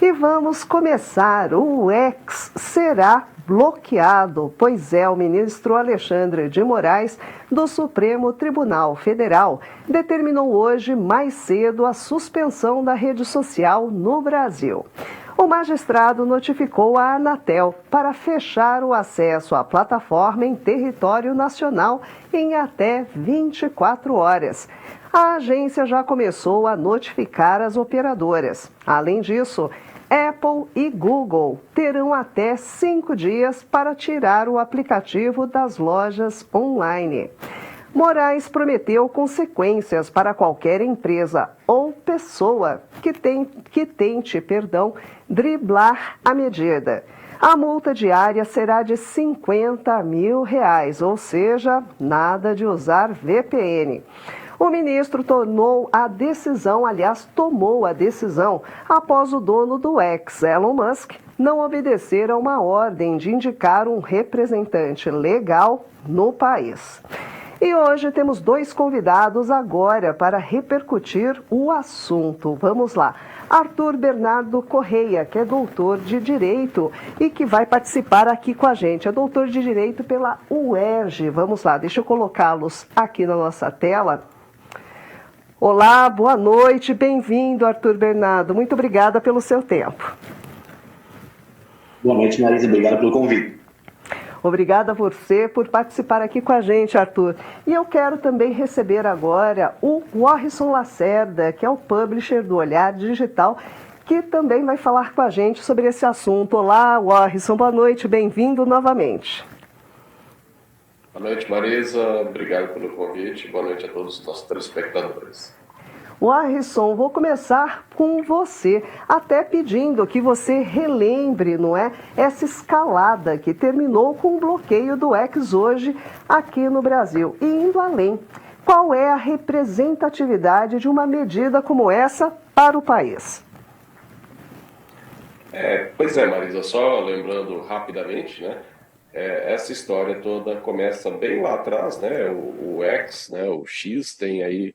E vamos começar. O X será bloqueado, pois é, o ministro Alexandre de Moraes, do Supremo Tribunal Federal, determinou hoje mais cedo a suspensão da rede social no Brasil. O magistrado notificou a Anatel para fechar o acesso à plataforma em território nacional em até 24 horas. A agência já começou a notificar as operadoras. Além disso, Apple e Google terão até 5 dias para tirar o aplicativo das lojas online. Moraes prometeu consequências para qualquer empresa ou pessoa que tente driblar a medida. A multa diária será de R$50 mil, nada de usar VPN. O ministro tomou a decisão após o dono do X, Elon Musk, não obedecer a uma ordem de indicar um representante legal no país. E hoje temos 2 convidados agora para repercutir o assunto. Vamos lá. Arthur Bernardo Correia, que é doutor de Direito e que vai participar aqui com a gente. É doutor de Direito pela UERJ. Vamos lá, deixa eu colocá-los aqui na nossa tela. Olá, boa noite, bem-vindo, Arthur Bernardo. Muito obrigada pelo seu tempo. Boa noite, Marisa. Obrigado pelo convite. Obrigada a você por participar aqui com a gente, Arthur. E eu quero também receber agora o Warrison Lacerda, que é o publisher do Olhar Digital, que também vai falar com a gente sobre esse assunto. Olá, Warrison, boa noite, bem-vindo novamente. Boa noite, Marisa. Obrigado pelo convite. Boa noite a todos os nossos telespectadores. Warrison, vou começar com você, até pedindo que você relembre, essa escalada que terminou com o bloqueio do X hoje aqui no Brasil. E indo além, qual é a representatividade de uma medida como essa para o país? Pois é, Marisa, só lembrando rapidamente, essa história toda começa bem lá atrás, o X, o X tem aí,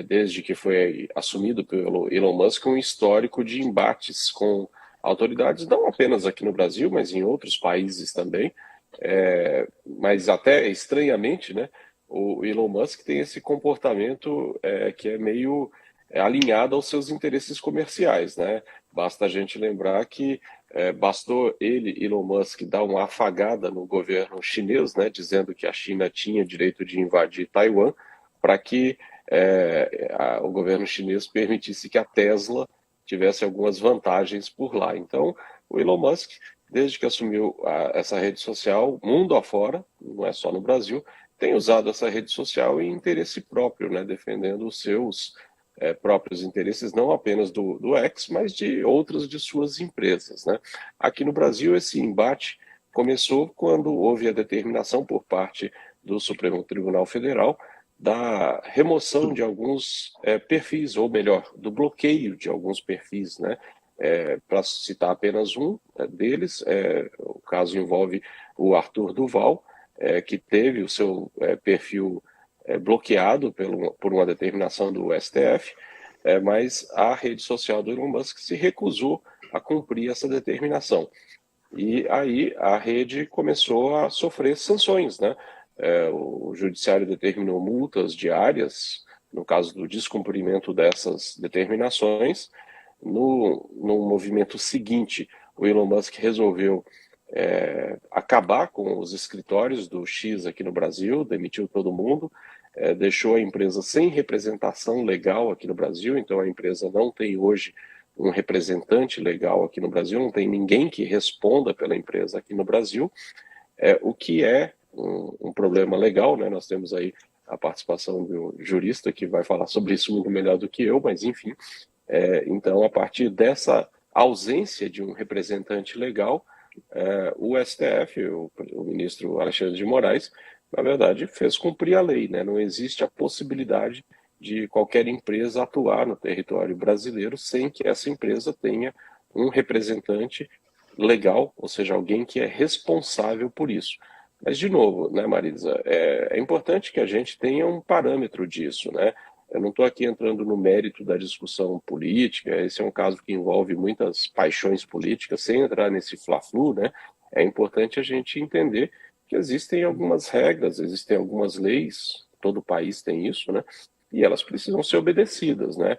desde que foi assumido pelo Elon Musk, um histórico de embates com autoridades, não apenas aqui no Brasil, mas em outros países também, mas até estranhamente, o Elon Musk tem esse comportamento que é meio alinhado aos seus interesses comerciais, Basta a gente lembrar que bastou ele, Elon Musk, dar uma afagada no governo chinês, dizendo que a China tinha direito de invadir Taiwan, para que o governo chinês permitisse que a Tesla tivesse algumas vantagens por lá. Então, o Elon Musk, desde que assumiu essa rede social, mundo afora, não é só no Brasil, tem usado essa rede social em interesse próprio, defendendo os seus próprios interesses, não apenas do X, mas de outras de suas empresas. Aqui no Brasil, esse embate começou quando houve a determinação por parte do Supremo Tribunal Federal da remoção de alguns perfis, ou melhor, do bloqueio de alguns perfis, para citar apenas um deles, o caso envolve o Arthur Duval, que teve o seu perfil bloqueado por uma determinação do STF, mas a rede social do Elon Musk se recusou a cumprir essa determinação. E aí a rede começou a sofrer sanções, o judiciário determinou multas diárias, no caso do descumprimento dessas determinações. No movimento seguinte, o Elon Musk resolveu acabar com os escritórios do X aqui no Brasil, demitiu todo mundo, deixou a empresa sem representação legal aqui no Brasil, então a empresa não tem hoje um representante legal aqui no Brasil, não tem ninguém que responda pela empresa aqui no Brasil, o que é um problema legal, Nós temos aí a participação do jurista que vai falar sobre isso muito melhor do que eu, mas enfim, então a partir dessa ausência de um representante legal, o STF, o ministro Alexandre de Moraes, na verdade, fez cumprir a lei, Não existe a possibilidade de qualquer empresa atuar no território brasileiro sem que essa empresa tenha um representante legal, ou seja, alguém que é responsável por isso. Mas, de novo, Marisa, é importante que a gente tenha um parâmetro disso, Eu não estou aqui entrando no mérito da discussão política, esse é um caso que envolve muitas paixões políticas, sem entrar nesse fla-flu, né? É importante a gente entender que existem algumas regras, existem algumas leis, todo país tem isso, né? E elas precisam ser obedecidas, né?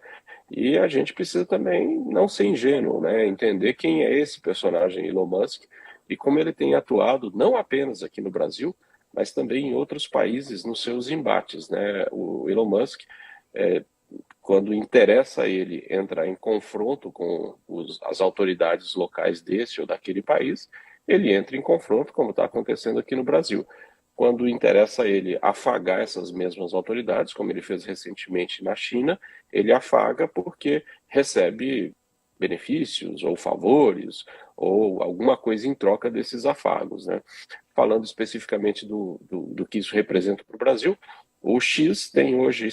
E a gente precisa também não ser ingênuo, né? Entender quem é esse personagem Elon Musk e como ele tem atuado, não apenas aqui no Brasil, mas também em outros países nos seus embates, né? O Elon Musk, quando interessa a ele entrar em confronto com as autoridades locais desse ou daquele país, ele entra em confronto, como está acontecendo aqui no Brasil. Quando interessa a ele afagar essas mesmas autoridades, como ele fez recentemente na China, ele afaga porque recebe benefícios ou favores ou alguma coisa em troca desses afagos, né? Falando especificamente do que isso representa para o Brasil, o X tem hoje,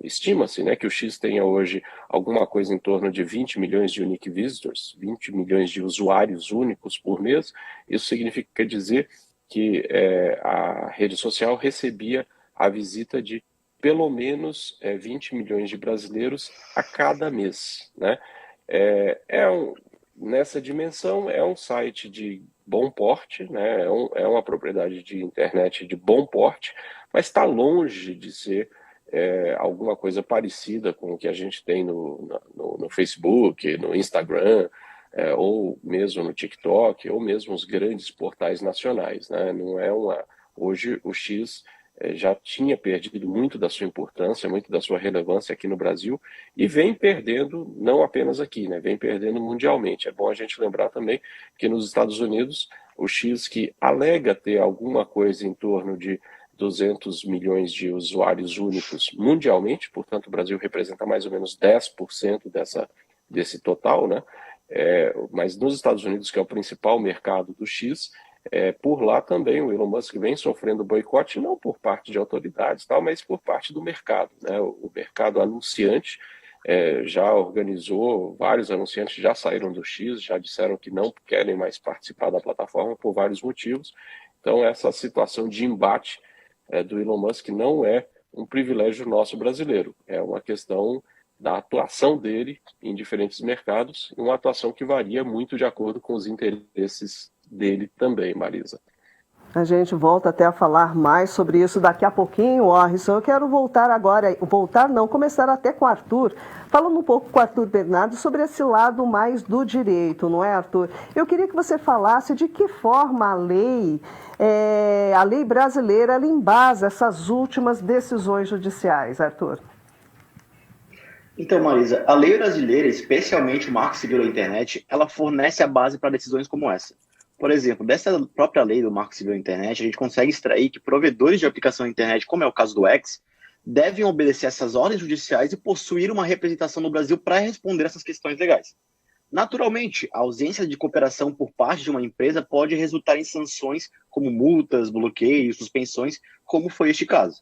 estima-se, né, que o X tenha hoje alguma coisa em torno de 20 milhões de unique visitors, 20 milhões de usuários únicos por mês. Isso significa dizer que a rede social recebia a visita de pelo menos 20 milhões de brasileiros a cada mês, né? Nessa dimensão, é um site de bom porte, né? É uma propriedade de internet de bom porte, mas está longe de ser alguma coisa parecida com o que a gente tem no Facebook, no Instagram, ou mesmo no TikTok, ou mesmo os grandes portais nacionais, né? Não é hoje o X já tinha perdido muito da sua importância, muito da sua relevância aqui no Brasil, e vem perdendo, não apenas aqui, né? Vem perdendo mundialmente. É bom a gente lembrar também que nos Estados Unidos, o X, que alega ter alguma coisa em torno de 200 milhões de usuários únicos mundialmente, portanto o Brasil representa mais ou menos 10% desse total, né? Mas nos Estados Unidos, que é o principal mercado do X, por lá também o Elon Musk vem sofrendo boicote, não por parte de autoridades, tal, mas por parte do mercado, né? O mercado anunciante já organizou, vários anunciantes já saíram do X, já disseram que não querem mais participar da plataforma por vários motivos. Então essa situação de embate do Elon Musk não é um privilégio nosso brasileiro, é uma questão da atuação dele em diferentes mercados, e uma atuação que varia muito de acordo com os interesses dele também, Marisa. A gente volta até a falar mais sobre isso daqui a pouquinho, Orson. Eu quero voltar agora, começar até com o Arthur, falando um pouco com o Arthur Bernardo sobre esse lado mais do direito, não é, Arthur? Eu queria que você falasse de que forma a lei brasileira, ela embasa essas últimas decisões judiciais, Arthur. Então, Marisa, a lei brasileira, especialmente o Marco Civil da Internet, ela fornece a base para decisões como essa. Por exemplo, dessa própria lei do Marco Civil da Internet, a gente consegue extrair que provedores de aplicação da internet, como é o caso do X, devem obedecer essas ordens judiciais e possuir uma representação no Brasil para responder essas questões legais. Naturalmente, a ausência de cooperação por parte de uma empresa pode resultar em sanções como multas, bloqueios, suspensões, como foi este caso.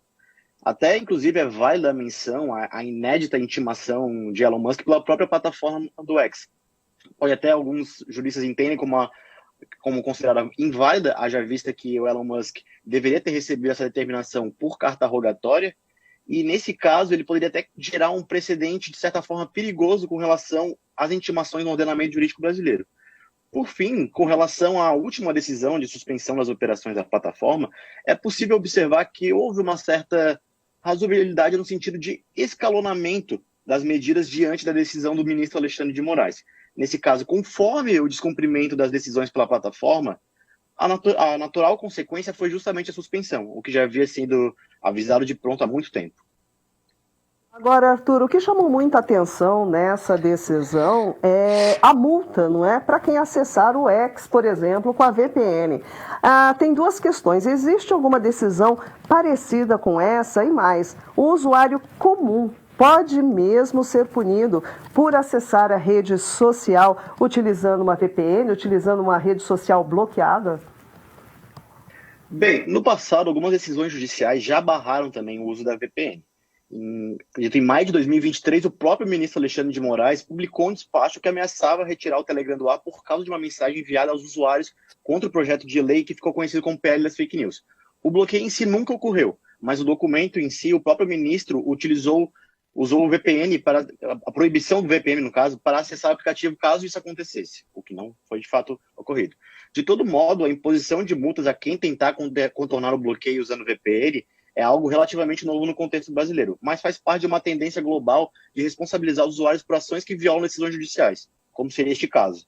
Até, inclusive, é válida a menção à inédita intimação de Elon Musk pela própria plataforma do X. Pode até alguns juristas entendem como considerada inválida, haja vista que o Elon Musk deveria ter recebido essa determinação por carta rogatória, e nesse caso ele poderia até gerar um precedente, de certa forma, perigoso com relação às intimações no ordenamento jurídico brasileiro. Por fim, com relação à última decisão de suspensão das operações da plataforma, é possível observar que houve uma certa razoabilidade no sentido de escalonamento das medidas diante da decisão do ministro Alexandre de Moraes. Nesse caso, conforme o descumprimento das decisões pela plataforma, a natural consequência foi justamente a suspensão, o que já havia sido avisado de pronto há muito tempo. Agora, Arthur, o que chamou muita atenção nessa decisão é a multa, não é? Para quem acessar o X, por exemplo, com a VPN. Tem duas questões. Existe alguma decisão parecida com essa? E mais, o usuário comum pode mesmo ser punido por acessar a rede social utilizando uma VPN, utilizando uma rede social bloqueada? Bem, no passado, algumas decisões judiciais já barraram também o uso da VPN. Em maio de 2023, o próprio ministro Alexandre de Moraes publicou um despacho que ameaçava retirar o Telegram do ar por causa de uma mensagem enviada aos usuários contra o projeto de lei que ficou conhecido como PL das Fake News. O bloqueio em si nunca ocorreu, mas o documento em si, o próprio ministro utilizou usou o VPN para a proibição do VPN, no caso, para acessar o aplicativo caso isso acontecesse, o que não foi de fato ocorrido. De todo modo, a imposição de multas a quem tentar contornar o bloqueio usando o VPN é algo relativamente novo no contexto brasileiro, mas faz parte de uma tendência global de responsabilizar os usuários por ações que violam decisões judiciais, como seria este caso.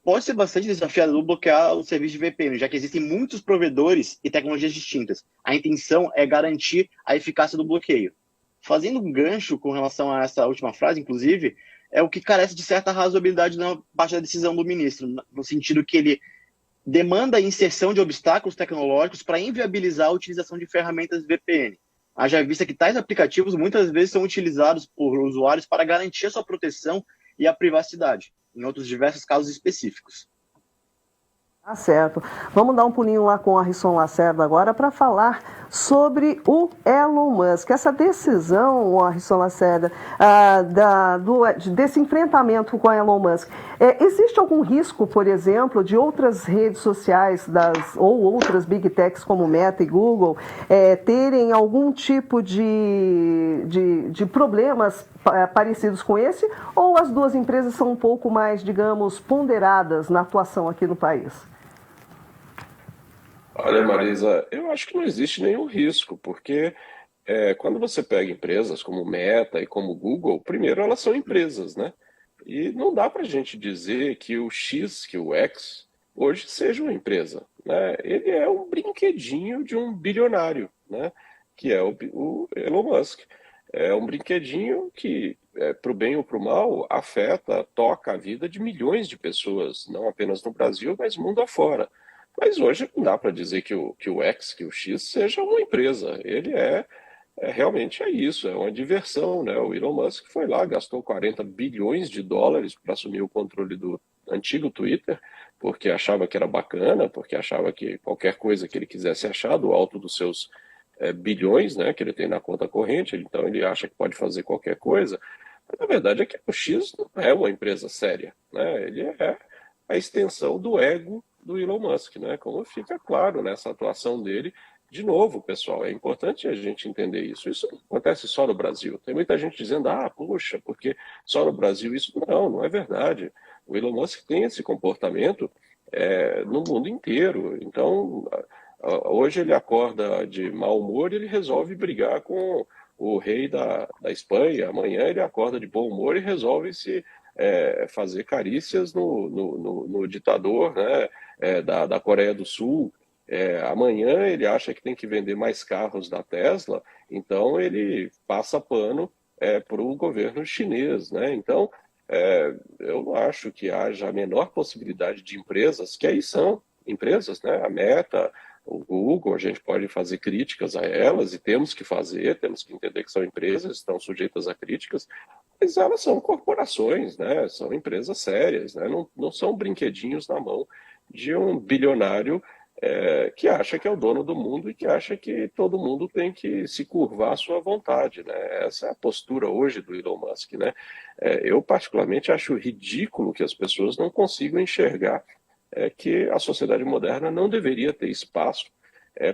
Pode ser bastante desafiador bloquear o serviço de VPN, já que existem muitos provedores e tecnologias distintas. A intenção é garantir a eficácia do bloqueio. Fazendo um gancho com relação a essa última frase, inclusive, é o que carece de certa razoabilidade na parte da decisão do ministro, no sentido que ele demanda a inserção de obstáculos tecnológicos para inviabilizar a utilização de ferramentas VPN. Haja vista que tais aplicativos muitas vezes são utilizados por usuários para garantir a sua proteção e a privacidade, em outros diversos casos específicos. Tá certo. Vamos dar um pulinho lá com a Risson Lacerda agora para falar sobre o Elon Musk. Essa decisão, a Risson Lacerda, desse enfrentamento com a Elon Musk, existe algum risco, por exemplo, de outras redes sociais ou outras big techs como Meta e Google terem algum tipo de problemas parecidos com esse? Ou as duas empresas são um pouco mais, digamos, ponderadas na atuação aqui no país? Olha, Marisa, eu acho que não existe nenhum risco, porque quando você pega empresas como Meta e como Google, primeiro elas são empresas, né? E não dá para a gente dizer que o X, que o X, hoje seja uma empresa, né? Ele é um brinquedinho de um bilionário, né? Que é o Elon Musk. É um brinquedinho que, para o bem ou para o mal, afeta, toca a vida de milhões de pessoas, não apenas no Brasil, mas mundo afora. Mas hoje não dá para dizer que o X, que o X, seja uma empresa. Ele realmente é isso, é uma diversão, né? O Elon Musk foi lá, gastou 40 bilhões de dólares para assumir o controle do antigo Twitter, porque achava que era bacana, porque achava que qualquer coisa que ele quisesse achar do alto dos seus bilhões, né, que ele tem na conta corrente, então ele acha que pode fazer qualquer coisa. Mas a verdade é que o X não é uma empresa séria, né? Ele é a extensão do ego do Elon Musk, né? Como fica claro nessa atuação dele. De novo, pessoal, é importante a gente entender isso. Isso não acontece só no Brasil. Tem muita gente dizendo, puxa, porque só no Brasil isso. Não é verdade. O Elon Musk tem esse comportamento no mundo inteiro. Então, hoje ele acorda de mau humor e ele resolve brigar com o rei da Espanha. Amanhã ele acorda de bom humor e resolve se fazer carícias no ditador, né, da Coreia do Sul. Amanhã ele acha que tem que vender mais carros da Tesla, então ele passa pano para o governo chinês, né? Então, eu não acho que haja a menor possibilidade de empresas, que aí são empresas, né? A Meta, o Google, a gente pode fazer críticas a elas e temos que fazer, temos que entender que são empresas, estão sujeitas a críticas, mas elas são corporações, né? São empresas sérias, né? Não são brinquedinhos na mão de um bilionário que acha que é o dono do mundo e que acha que todo mundo tem que se curvar à sua vontade, né? Essa é a postura hoje do Elon Musk, né? Eu particularmente acho ridículo que as pessoas não consigam enxergar que a sociedade moderna não deveria ter espaço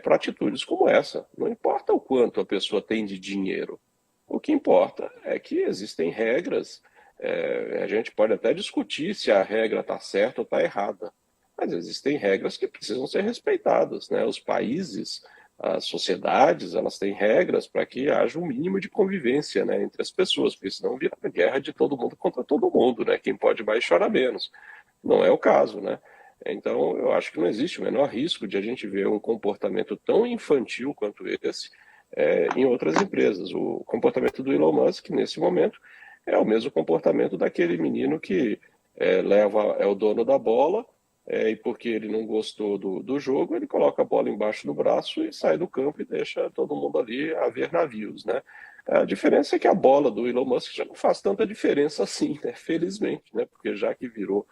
para atitudes como essa. Não importa o quanto a pessoa tem de dinheiro, o que importa é que existem regras. A gente pode até discutir se a regra está certa ou está errada, mas existem regras que precisam ser respeitadas, né? Os países, as sociedades, elas têm regras para que haja um mínimo de convivência, né, entre as pessoas, porque senão vira uma guerra de todo mundo contra todo mundo, né? Quem pode mais chora menos. Não é o caso, né? Então, eu acho que não existe o menor risco de a gente ver um comportamento tão infantil quanto esse em outras empresas. O comportamento do Elon Musk, nesse momento, é o mesmo comportamento daquele menino que é o dono da bola, e porque ele não gostou do jogo, ele coloca a bola embaixo do braço e sai do campo e deixa todo mundo ali a ver navios, né? A diferença é que a bola do Elon Musk já não faz tanta diferença assim, né? Felizmente, né? Porque já que virou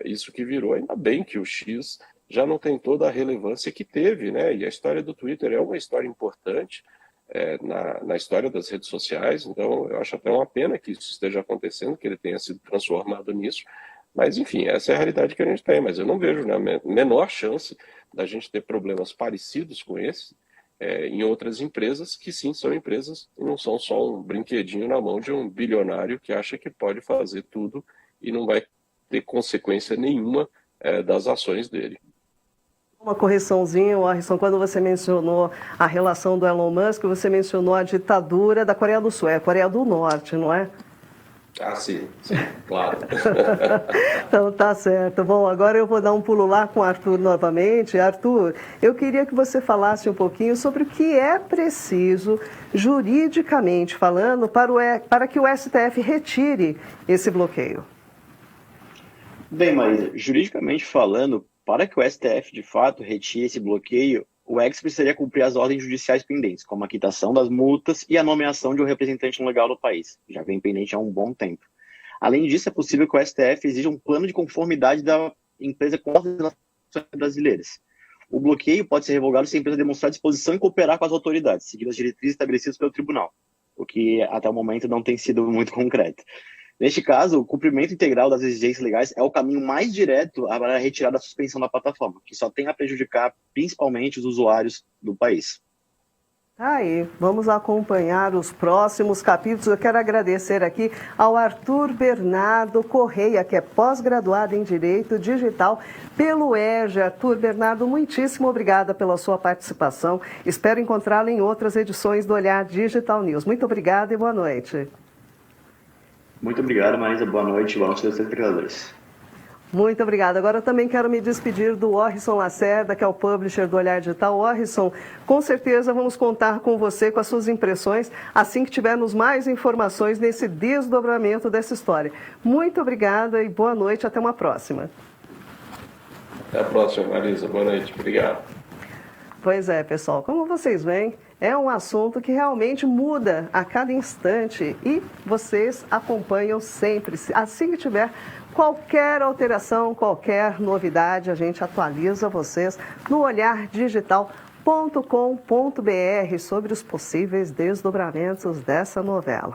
isso que virou, ainda bem que o X já não tem toda a relevância que teve, né? E a história do Twitter é uma história importante na história das redes sociais, então eu acho até uma pena que isso esteja acontecendo, que ele tenha sido transformado nisso, mas enfim, essa é a realidade que a gente tem, mas eu não vejo, né, a menor chance da gente ter problemas parecidos com esse em outras empresas que sim são empresas e não são só um brinquedinho na mão de um bilionário que acha que pode fazer tudo e não vai ter consequência nenhuma das ações dele. Uma correçãozinha, Warrison, quando você mencionou a relação do Elon Musk, você mencionou a ditadura da Coreia do Sul, é a Coreia do Norte, não é? Ah, sim, claro. Então tá certo. Bom, agora eu vou dar um pulo lá com o Arthur novamente. Arthur, eu queria que você falasse um pouquinho sobre o que é preciso, juridicamente falando, para que o STF retire esse bloqueio. Bem, Marisa, juridicamente falando, para que o STF de fato retire esse bloqueio, o X precisaria cumprir as ordens judiciais pendentes, como a quitação das multas e a nomeação de um representante legal do país, que já vem pendente há um bom tempo. Além disso, é possível que o STF exija um plano de conformidade da empresa com as legislações brasileiras. O bloqueio pode ser revogado se a empresa demonstrar disposição em cooperar com as autoridades, seguindo as diretrizes estabelecidas pelo tribunal, o que até o momento não tem sido muito concreto. Neste caso, o cumprimento integral das exigências legais é o caminho mais direto para retirar da suspensão da plataforma, que só tem a prejudicar principalmente os usuários do país. Aí, vamos acompanhar os próximos capítulos. Eu quero agradecer aqui ao Arthur Bernardo Correia, que é pós-graduado em Direito Digital pelo ERJ. Arthur Bernardo, muitíssimo obrigada pela sua participação. Espero encontrá-lo em outras edições do Olhar Digital News. Muito obrigada e boa noite. Muito obrigado, Marisa. Boa noite aos telespectadores. Muito obrigada. Agora eu também quero me despedir do Warrison Lacerda, que é o publisher do Olhar Digital. Warrison, com certeza vamos contar com você, com as suas impressões, assim que tivermos mais informações nesse desdobramento dessa história. Muito obrigada e boa noite. Até uma próxima. Até a próxima, Marisa. Boa noite. Obrigado. Pois é, pessoal. Como vocês veem, é um assunto que realmente muda a cada instante e vocês acompanham sempre. Assim que tiver qualquer alteração, qualquer novidade, a gente atualiza vocês no olhardigital.com.br sobre os possíveis desdobramentos dessa novela.